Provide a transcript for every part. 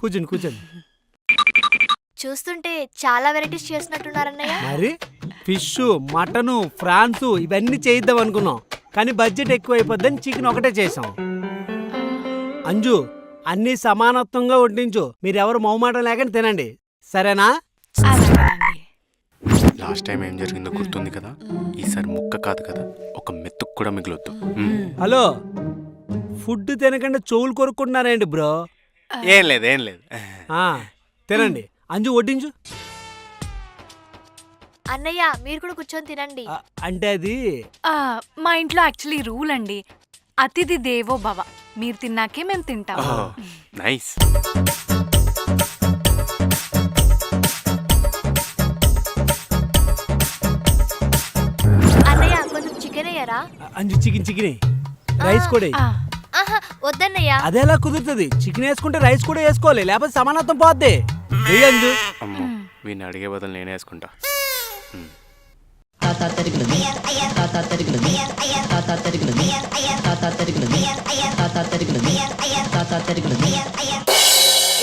కూర్చోండి కూర్చోండి. చూస్తుంటే చాలా వెరైటీస్ చేస్తున్నట్టున్నారన్నయ్య. మరి ఫిష్, మటను, ఫ్రాన్స్ ఇవన్నీ చేయిద్దాం అనుకున్నాం, కానీ బడ్జెట్ ఎక్కువ అయిపోద్దని చికెన్ ఒకటే చేసాం. అంజు, అన్ని సమానత్వంగా వడ్డించు, మీరెవరు మొహమాటం లేకుండా తినండి, సరేనా? లాస్ట్ టైం ఏం జరిగిందో గుర్తుంది కదా, ఈసారి ముక్క కాదు కదా ఒక మెతుకు కూడా మిగులొద్దు. హలో, ఫుడ్ తినకుండా చెవులు కొరుక్కుంటున్నారేంటి బ్రో? ఏం లేదు ఏం లేదు. తినండి. అంజు వడ్డించు. అన్నయ్య మీరు కూడా కూర్చొని తినండి. అంటే అది మా ఇంట్లో యాక్చువల్లీ రూల్ అండి, అతిథి దేవో భవ. మీరు తిన్నాకే మేము తింటాం. నైస్. అన్నయ్య కొంచెం చికెన్ అయ్యారా? అంజు చికెన్ రైస్ కూడా ఎయ్. ఆహా వద్దన్నయ్య. అదేలా కుదురుతుంది? చికెన్ వేసుకుంటే రైస్ కూడా వేసుకోవాలి, లేకపోతే సమానత్వం పోద్ది. అంజు అమ్మో, వీడిని అడిగే బదులు నేను వేసుకుంటా.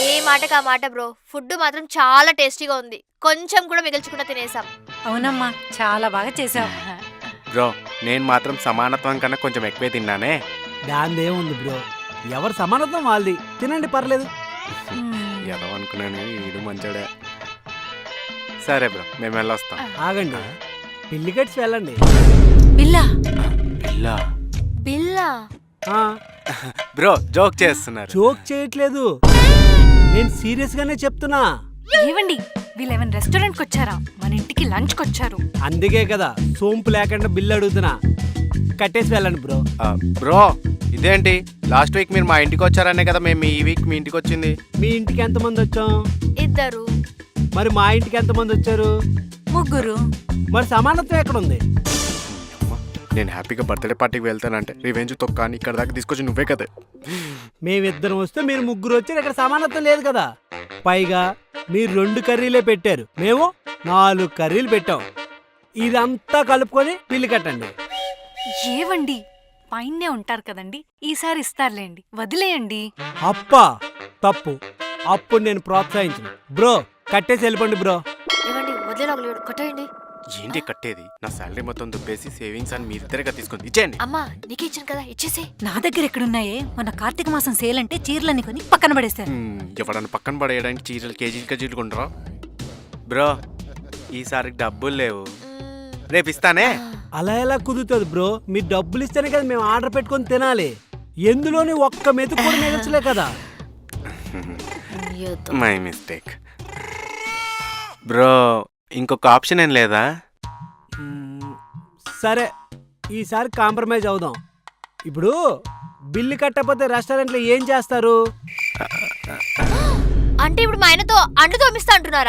ఏ మాటకా మాట బ్రో, ఫుడ్ మాత్రం చాలా టేస్టీగా ఉంది. కొంచెం కూడా మిగిల్చకుండా తినేసాం. అవునమ్మా, చాలా బాగా చేసావు. బ్రో, నేను మాత్రం సమానత్వం కన్నా కొంచెం ఎక్కువే తిన్నానే. దానిదేముంది బ్రో, ఎవరు సమానత్వం వాళ్ళది, తినండి పర్లేదు. ఏదో అనుకున్నాను, వీడు మంచోడే. సరే బ్రో, మేము వెళ్ళొస్తాం. ఆగండి, పిల్లి కట్సి వెళ్ళండి. బిల్లా బిల్లా? బిల్లా? బ్రో జోక్ చేస్తున్నారు. జోక్ చేయట్లేదు, నేను సీరియస్ గానే చెప్తున్నా. ఏవండి, వీళ్ళేమైనా రెస్టారెంట్కి వచ్చారా? మన ఇంటికి లంచ్కి వచ్చారు. అందుకే కదా సోంపు లేకుండా బిల్లు అడుగుతున్నా. కట్టేసి వెళ్ళండి బ్రో. బ్రో ఇదేంటి, లాస్ట్ వీక్ మీరు మా ఇంటికి వచ్చారనే కదా మేము ఈ వీక్ మీ ఇంటికి వచ్చింది. మీ ఇంటికి ఎంతమంది వచ్చాం? ఇద్దరు. మరి మా ఇంటికి ఎంతమంది వచ్చారు? ముగ్గురు. మరి సమానత్వం ఎక్కడ ఉంది? నేను హ్యాపీగా బర్త్డే పార్టీకి వెళ్తానంటే రివెంజ్ తొక్క అని ఇక్కడ దాకా తీసుకొచ్చి నువ్వే కదా. మేమిద్దరం వస్తే మీరు ముగ్గురు వచ్చారు, ఇక్కడ సమానత్వం లేదు కదా. పైగా మీరు 2 కర్రీలే పెట్టారు, మేము 4 కర్రీలు పెట్టాం. ఇదంతా కలుపుకొని బిల్లు కట్టండి. ఏవండి, పైనే ఉంటారు కదండి, ఈసారి ఇస్తారులేండి, వదిలేయండి. అప్పా తప్పు, అప్పుడు నేను ప్రోత్సహించను. బ్రో కట్టేసి వెళ్ళిపోండి బ్రో. ఏమండి వదిలేడు, కొట్టేయండి. ఏంటి కట్టేది? నా శాలరీ మొత్తం దుబ్బేసి సేవింగ్స్ అని మీరిద్దరేగా తీసుకుంది, ఇచ్చేయండి. అమ్మా నీకే ఇచ్చాను కదా, ఇచ్చేసి. నా దగ్గర ఎక్కడున్నాయే? మన కార్తీక మాసం సేల్ అంటే చీరలని కొని పక్కన పడేశారు. ఎవడన్నా పక్కన పడేయడానికి చీరలు కేజీలు కొంటారా? బ్రో ఈసారి డబ్బులు లేవు, రేపు ఇస్తానే. అలా ఎలా కుదురుతుంది బ్రో? మీరు డబ్బులు ఇస్తేనే కదా మేము ఆర్డర్ పెట్టుకొని తినాలి. ఎందులోని ఒక్క మెతుకు కూడా మిగల్చలే కదా. My mistake. బ్రో ఇంకొక ఆప్షన్ ఏం లేదా? సరే ఈసారి కాంప్రమైజ్ అవుదాం. ఇప్పుడు బిల్లు కట్టకపోతే రెస్టారెంట్లో ఏం చేస్తారు? అంటే ఇప్పుడు మా ఆయనతో అంటు తోమిస్తా అంటున్నారా?